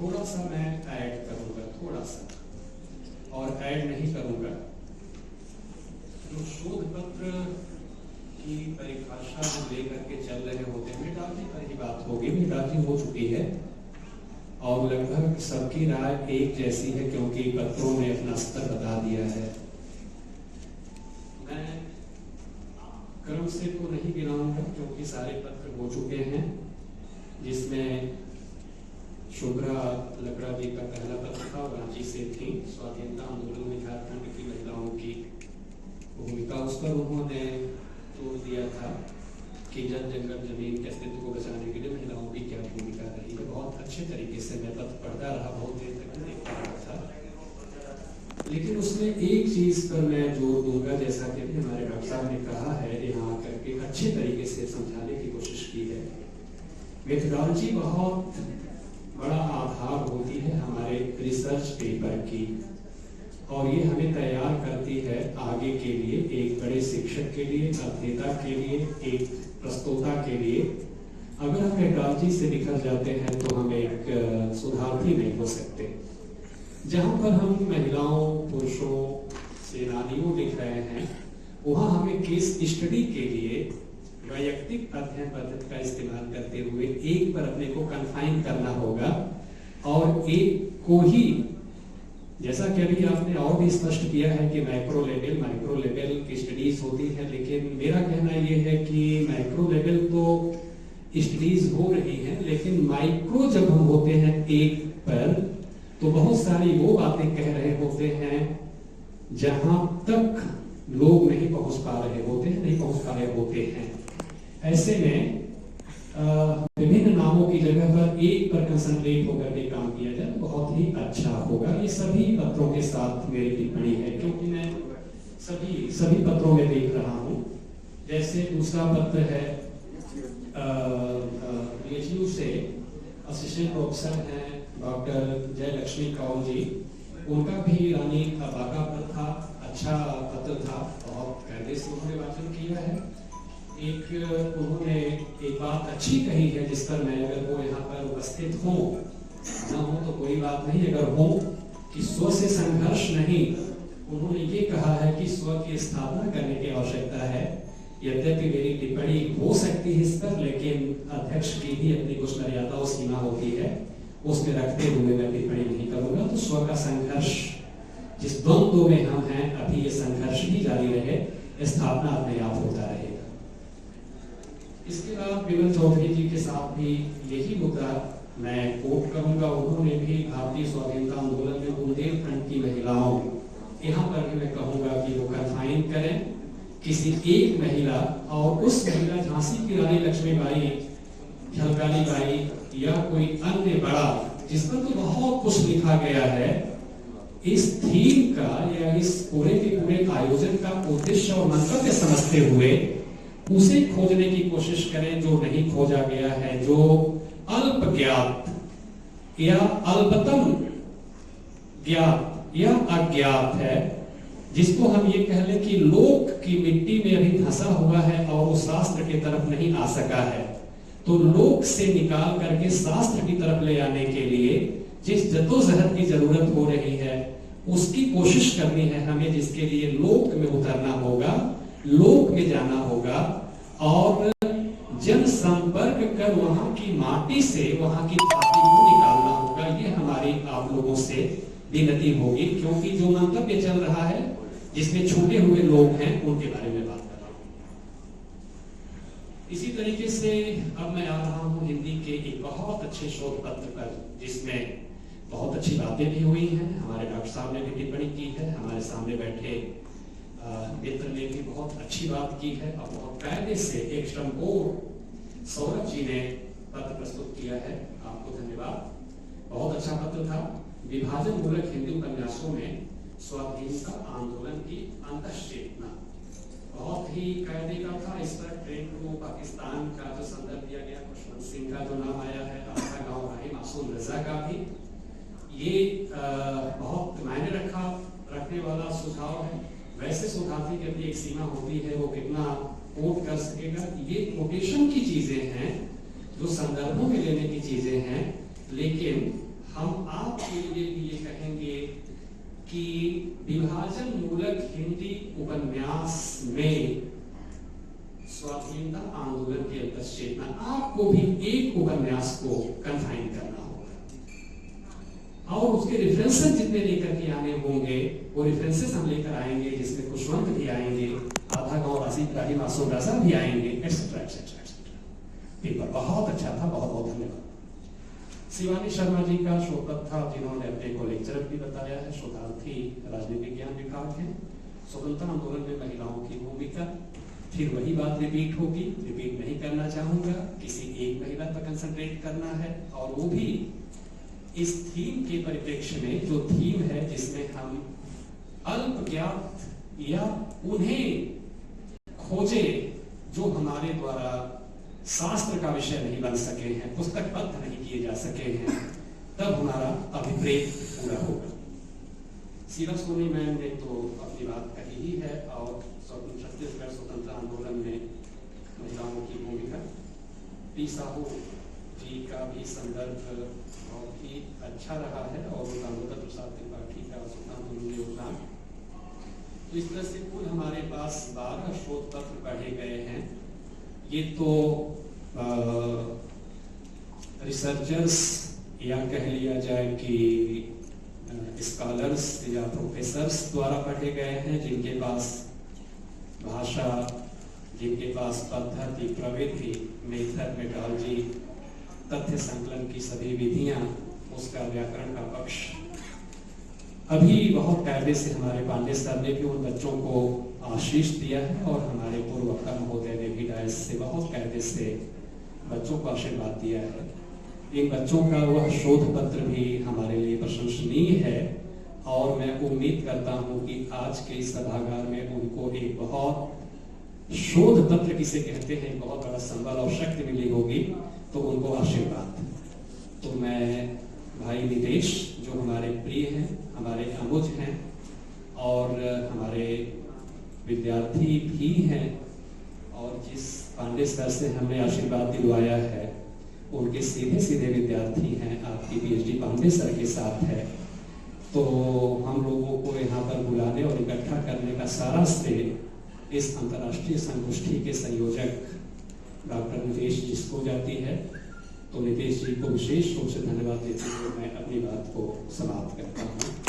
थोड़ा सा मैं ऐड करूंगा, थोड़ा सा, और ऐड नहीं करूंगा। जो शोध पत्र की परिभाषा जो लेकर के चल रहे होते हैं, मेटालजी पर ही बात होगी, मेटालजी हो चुकी है और लगभग सबकी राय एक जैसी है, क्योंकि पत्रों ने अपना स्तर बता दिया है। मैं क्रम से तो नहीं गिनाऊंगा क्योंकि सारे पत्र हो चुके हैं, जिसमें शुभ्रा लकड़ा जी का पहला पत्र था, रांची से थी, स्वाधीनता आंदोलन में झारखंड की महिलाओं की भूमिका, उस पर उन्होंने जोर दिया था कि जल जंगल जमीन के अस्तित्व को बचाने के लिए महिलाओं की क्या भूमिका रही है। बहुत अच्छे तरीके से मैं पत्र पढ़ता रहा, बहुत देर तक देखता रहा था, लेकिन उसमें एक चीज पर मैं जोर दूंगा, जैसा कि हमारे डॉक्टर साहब ने कहा है, यहाँ करके अच्छे तरीके से समझाने की कोशिश की है। मेथोडोलॉजी बहुत बड़ा आधार होती है हमारे रिसर्च पेपर की, और ये हमें तैयार करती है आगे के लिए, एक बड़े शिक्षक के लिए, अध्येता के लिए, एक प्रस्तोता के लिए। अगर हम मेथोडोलॉजी से निकल जाते हैं तो हम एक सुधार्थी नहीं हो सकते। जहाँ पर हम महिलाओं, पुरुषों, सेनानियों लिख रहे हैं, वहाँ हमें केस स्टडी के लिए वैयक्तिक अध्ययन पद्धति का इस्तेमाल करते हुए एक पर अपने को कन्फाइन करना होगा, और एक को ही, जैसा कि अभी आपने और भी स्पष्ट किया है कि माइक्रो लेवल की स्टडीज होती है, लेकिन मेरा कहना यह है कि माइक्रो लेवल तो स्टडीज हो रही हैं, लेकिन माइक्रो जब हम होते हैं एक पर, तो बहुत सारी वो बातें कह रहे होते हैं जहां तक लोग नहीं पहुंच पा रहे होते हैं। ऐसे में विभिन्न नामों की जगह पर एक पर कंसंट्रेट होकर के काम किया जाए, बहुत ही अच्छा होगा। ये सभी पत्रों के साथ मेरी टिप्पणी है, क्योंकि मैं सभी पत्रों में देख रहा हूँ। जैसे दूसरा पत्र है बीएचयू से असिस्टेंट प्रोफेसर हैं डॉक्टर जयलक्ष्मी कौर जी, उनका भी रानी बागा पर था, अच्छा पत्र था, बहुत कायदे से उन्होंने वाचन किया है। उन्होंने एक बात अच्छी कही है, जिस पर मैं, अगर वो यहाँ पर उपस्थित हो न हो तो कोई बात नहीं, अगर हो, कि स्व से संघर्ष नहीं, उन्होंने ये कहा है कि स्व की स्थापना करने की आवश्यकता है। यद्यपि मेरी टिप्पणी हो सकती है इस पर, लेकिन अध्यक्ष की भी अपनी कुछ मर्यादा और सीमा होती है, उसमें रखते हुए मैं टिप्पणी नहीं करूंगा। तो स्व का संघर्ष, जिस द्वंद्व में हम हैं अभी, ये संघर्ष भी जारी रहे, स्थापना अपने आप होता रहेगा। इसके बाद विमल चौधरी जी के साथ भी यही मुद्दा मैं कोट करूंगा। उन्होंने भी भारतीय स्वाधीनता आंदोलन में बुंदेलखंड की महिलाओं, यहाँ पर भी मैं कहूंगा कि वो कन्फाइन करें किसी एक महिला, और उस महिला झांसी की रानी लक्ष्मीबाई, झलकाली बाई या कोई अन्य बड़ा, जिस पर तो बहुत कुछ लिखा गया है, इस थीम का या इस पूरे के पूरे आयोजन का उद्देश्य और मंतव्य समझते हुए उसे खोजने की कोशिश करें जो नहीं खोजा गया है, जो अल्प ज्ञात या अल्पतम ज्ञात या अज्ञात है, जिसको हम ये कह लें कि लोक की मिट्टी में अभी धंसा हुआ है और वो शास्त्र की तरफ नहीं आ सका है। तो लोक से निकाल करके शास्त्र की तरफ ले आने के लिए जिस जद्दोजहद की जरूरत हो रही है, उसकी कोशिश करनी है हमें, जिसके लिए लोक में उतरना होगा, लोक में जाना होगा और जन संपर्क कर वहां की माटी से वहां की धाती को निकालना होगा। ये हमारी आप लोगों से विनती होगी, क्योंकि जो मंतव्य चल रहा है जिसमें छूटे हुए लोग हैं उनके बारे में बात कर रहा हूं। इसी तरीके से अब मैं आ रहा हूं हिंदी के एक बहुत अच्छे शोध पत्र पर, जिसमें बहुत अच्छी बातें भी हुई हैं। हमारे डॉक्टर साहब ने भी टिप्पणी की है, हमारे सामने बैठे मित्र ने भी बहुत अच्छी बात की है, और बहुत कायदे से एक श्रमकोर सौरभ जी ने पत्र प्रस्तुत किया है। आपको धन्यवाद, बहुत अच्छा पत्र था। विभाजन मूलक हिंदी उपन्यासों में स्वाधीनता आंदोलन की अंतश्चेतना, बहुत ही कायदे का था। इस पर ट्रेन को पाकिस्तान का जो संदर्भ दिया गया, खुशवंत सिंह का जो नाम आया है, आपका गाँव राही मासूम रजा का भी, ये बहुत मायने रखने वाला सुझाव है। वैसे सुधार्थी की अपनी एक सीमा होती है, वो कितना कोट कर सकेगा। ये कोटेशन की चीजें हैं, जो संदर्भों में लेने की चीजें हैं, लेकिन हम आपके लिए भी ये कहेंगे कि विभाजन मूलक हिंदी उपन्यास में स्वाधीनता आंदोलन की अंतश्चेतना, आपको भी एक उपन्यास को कन्फाइन करना होगा और उसके रेफरेंसेस जितने लेकर के आने होंगे वो रेफरेंसेस हम लेकर आएंगे, जिसमें खुशवंत भी आएंगे, आधा गांव राशि इब्राहिम मासूम रजा भी आएंगे, एटसेट्रा एटसेट्रा एटसेट्रा। पेपर बहुत अच्छा था, बहुत बहुत धन्यवाद। शिवानी शर्मा जी का शोकत था, जिन्होंने अपने को लेक्चरर भी बताया है, शोधार्थी राजनीतिक ज्ञान विभाग है। स्वतंत्रता आंदोलन में महिलाओं की भूमिका, फिर वही बात रिपीट होगी, रिपीट नहीं करना चाहूंगा, किसी एक महिला पर कंसंट्रेट करना है और वो भी इस थीम के परिप्रेक्ष्य में, जो थीम है जिसमें हम अल्पज्ञात या उन्हें खोजे जो हमारे द्वारा शास्त्र का विषय नहीं बन सके हैं, पुस्तकबद्ध नहीं किए जा सके हैं, तब हमारा अभिप्रेत पूरा होगा। सीरा सोनी मैम ने तो अपनी बात कही ही है और छत्तीसगढ़ स्वतंत्रता आंदोलन में महिलाओं की भूमिका, पी साहू जी का भी संदर्भ बहुत ही अच्छा रहा है और दामोदर प्रसाद त्रिपाठी का स्वतंत्रता आंदोलन में योगदान। तो इस तरह से कुल हमारे पास 12 शोध पत्र पढ़े गए हैं। ये तो रिसर्चर्स या कह लिया जाए कि स्कॉलर्स या प्रोफेसर्स द्वारा पढ़े गए हैं, जिनके पास भाषा, जिनके पास पद्धति, प्रविधि, मेथड, मेथोडोलॉजी, तथ्य संकलन की सभी विधियां, उसका व्याकरण का पक्ष। अभी बहुत कायदे से हमारे पांडे सर ने भी उन बच्चों को आशीष दिया है और हमारे पूर्व वक्ता महोदय ने भी डायस से बहुत कायदे से बच्चों को आशीर्वाद दिया है। इन बच्चों का वह शोध पत्र भी हमारे लिए प्रशंसनीय है और मैं उम्मीद करता हूं कि आज के इस सभागार में उनको एक बहुत शोध पत्र किसे कहते हैं, बहुत बड़ा संबल और शक्ति मिली होगी, तो उनको आशीर्वाद। तो मैं भाई नितेश, जो हमारे प्रिय हैं, हमारे अनुज हैं और हमारे विद्यार्थी भी हैं और जिस पांडे सर से हमने आशीर्वाद दिलवाया है उनके सीधे सीधे विद्यार्थी हैं, आपकी पीएचडी पांडे सर के साथ है। तो हम लोगों को यहाँ पर बुलाने और इकट्ठा करने का सारा श्रेय इस अंतर्राष्ट्रीय संगोष्ठी के संयोजक डॉक्टर नितेश जी को जाती है। तो नितेश जी को विशेष रूप से धन्यवाद देते हुए मैं अपनी बात को समाप्त करता हूँ।